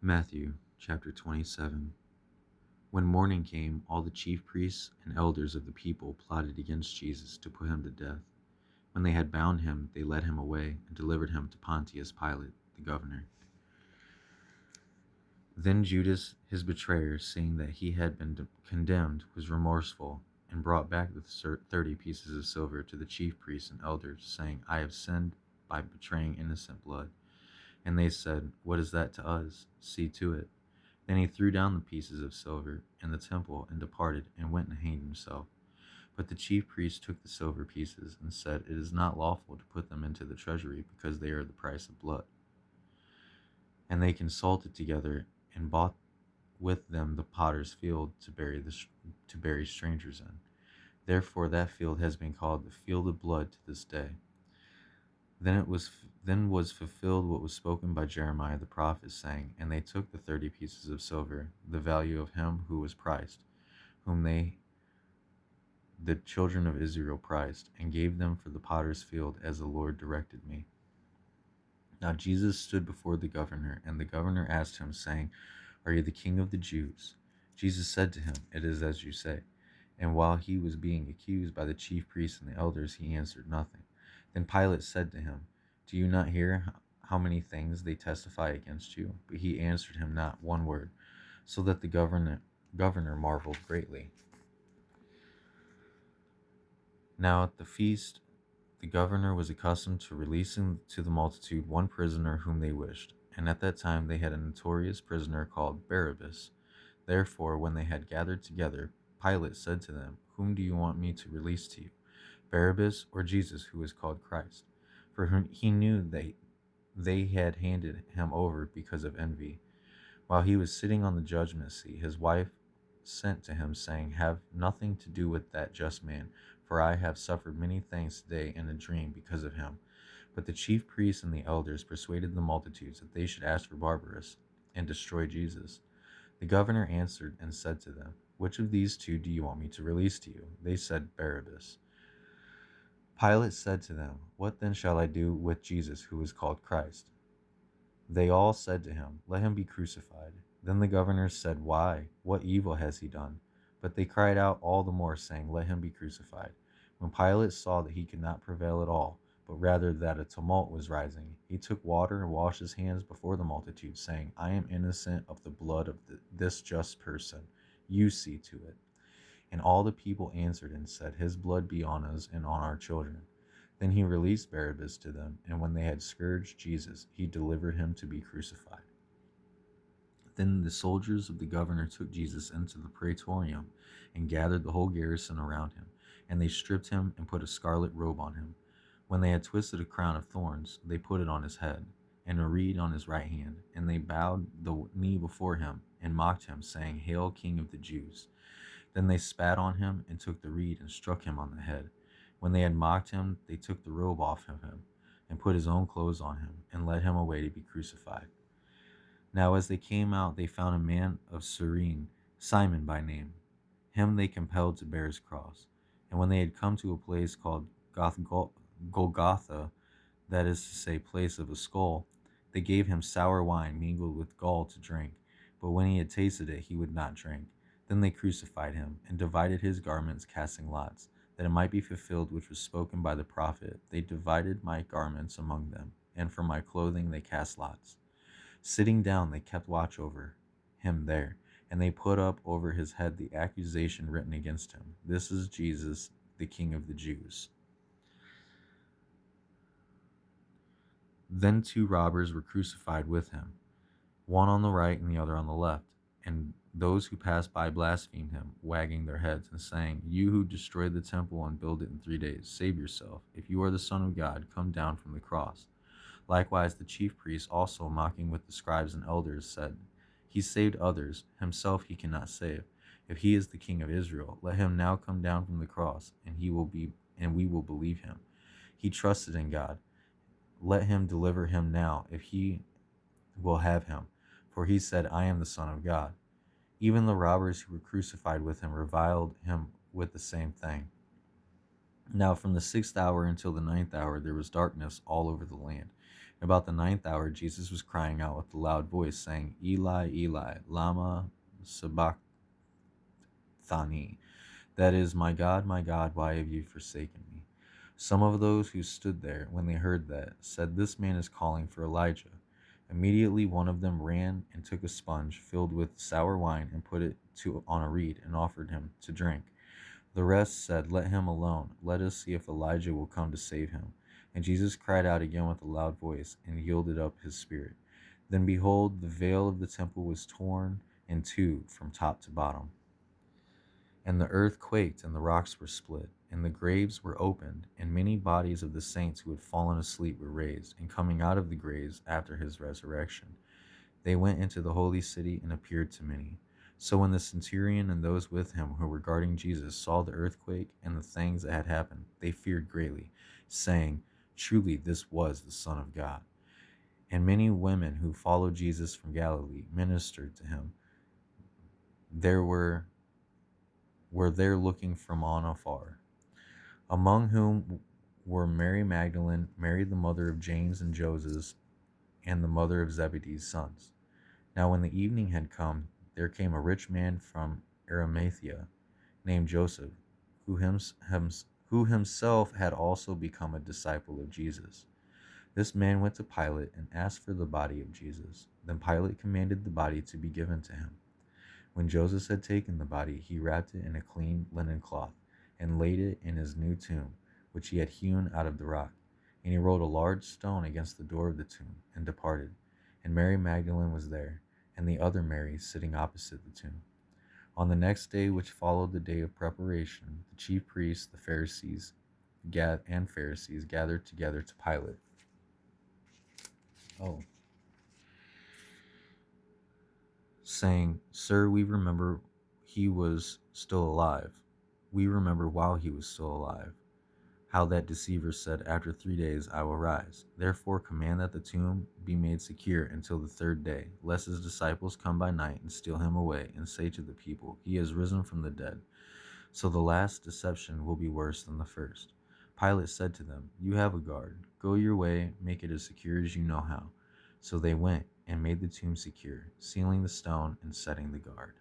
Matthew chapter 27. When morning came, all the chief priests and elders of the people plotted against Jesus to put him to death. When they had bound him, they led him away and delivered him to Pontius Pilate, the governor. Then Judas, his betrayer, seeing that he had been condemned, was remorseful, and brought back the 30 pieces of silver to the chief priests and elders, saying, I have sinned by betraying innocent blood. And they said, What is that to us? See to it. Then he threw down the pieces of silver in the temple and departed, and went and hanged himself. But the chief priests took the silver pieces and said, It is not lawful to put them into the treasury, because they are the price of blood. And they consulted together and bought with them the potter's field to bury strangers in. Therefore that field has been called the field of blood to this day. Then was fulfilled what was spoken by Jeremiah the prophet, saying, And they took the 30 pieces of silver, the value of him who was priced, whom the children of Israel priced, and gave them for the potter's field, as the Lord directed me. Now Jesus stood before the governor, and the governor asked him, saying, Are you the king of the Jews? Jesus said to him, It is as you say. And while he was being accused by the chief priests and the elders, he answered nothing. Then Pilate said to him, Do you not hear how many things they testify against you? But he answered him not one word, so that the governor marveled greatly. Now at the feast, the governor was accustomed to releasing to the multitude one prisoner whom they wished. And at that time they had a notorious prisoner called Barabbas. Therefore, when they had gathered together, Pilate said to them, Whom do you want me to release to you, Barabbas or Jesus, who is called Christ? For whom he knew they had handed him over because of envy. While he was sitting on the judgment seat, his wife sent to him, saying, Have nothing to do with that just man, for I have suffered many things today in a dream because of him. But the chief priests and the elders persuaded the multitudes that they should ask for Barabbas and destroy Jesus. The governor answered and said to them, Which of these two do you want me to release to you? They said, Barabbas. Pilate said to them, What then shall I do with Jesus, who is called Christ? They all said to him, Let him be crucified. Then the governors said, Why? What evil has he done? But they cried out all the more, saying, Let him be crucified. When Pilate saw that he could not prevail at all, but rather that a tumult was rising, he took water and washed his hands before the multitude, saying, I am innocent of the blood of this just person. You see to it. And all the people answered and said, His blood be on us and on our children. Then he released Barabbas to them, and when they had scourged Jesus, he delivered him to be crucified. Then the soldiers of the governor took Jesus into the praetorium and gathered the whole garrison around him, and they stripped him and put a scarlet robe on him. When they had twisted a crown of thorns, they put it on his head, and a reed on his right hand, and they bowed the knee before him and mocked him, saying, Hail, King of the Jews! Then they spat on him and took the reed and struck him on the head. When they had mocked him, they took the robe off of him and put his own clothes on him and led him away to be crucified. Now as they came out, they found a man of Cyrene, Simon by name. Him they compelled to bear his cross. And when they had come to a place called Golgotha, that is to say, place of a skull, they gave him sour wine mingled with gall to drink. But when he had tasted it, he would not drink. Then they crucified him, and divided his garments, casting lots, that it might be fulfilled which was spoken by the prophet. They divided my garments among them, and for my clothing they cast lots. Sitting down, they kept watch over him there, and they put up over his head the accusation written against him. This is Jesus, the King of the Jews. Then two robbers were crucified with him, one on the right and the other on the left. And those who passed by blasphemed him, wagging their heads and saying, You who destroyed the temple and build it in 3 days, save yourself. If you are the Son of God, come down from the cross. Likewise the chief priests also, mocking with the scribes and elders, said, He saved others, himself he cannot save. If he is the King of Israel, let him now come down from the cross, and we will believe him. He trusted in God. Let him deliver him now, if he will have him. For he said, I am the Son of God. Even the robbers who were crucified with him reviled him with the same thing. Now from the 6th hour until the 9th hour there was darkness all over the land. About the ninth hour, Jesus was crying out with a loud voice, saying, Eli, Eli, lama sabachthani? That is, my God, why have you forsaken me? Some of those who stood there, when they heard that, said, This man is calling for Elijah. Immediately one of them ran and took a sponge filled with sour wine and put it on a reed and offered him to drink. The rest said, Let him alone. Let us see if Elijah will come to save him. And Jesus cried out again with a loud voice and yielded up his spirit. Then behold, the veil of the temple was torn in two from top to bottom. And the earth quaked, and the rocks were split, and the graves were opened, and many bodies of the saints who had fallen asleep were raised, and coming out of the graves after his resurrection, they went into the holy city and appeared to many. So when the centurion and those with him who were guarding Jesus saw the earthquake and the things that had happened, they feared greatly, saying, Truly this was the Son of God. And many women who followed Jesus from Galilee ministered to him. There were there looking from on afar, among whom were Mary Magdalene, Mary the mother of James and Joses, and the mother of Zebedee's sons. Now when the evening had come, there came a rich man from Arimathea, named Joseph, who himself had also become a disciple of Jesus. This man went to Pilate and asked for the body of Jesus. Then Pilate commanded the body to be given to him. When Joseph had taken the body, he wrapped it in a clean linen cloth and laid it in his new tomb, which he had hewn out of the rock. And he rolled a large stone against the door of the tomb and departed. And Mary Magdalene was there, and the other Mary sitting opposite the tomb. On the next day, which followed the day of preparation, the chief priests, the Pharisees, gathered together to Pilate. Saying, Sir, we remember he was still alive. We remember while he was still alive, how that deceiver said, After 3 days I will rise. Therefore command that the tomb be made secure until the third day, lest his disciples come by night and steal him away, and say to the people, He has risen from the dead. So the last deception will be worse than the first. Pilate said to them, You have a guard. Go your way, make it as secure as you know how. So they went and made the tomb secure, sealing the stone and setting the guard.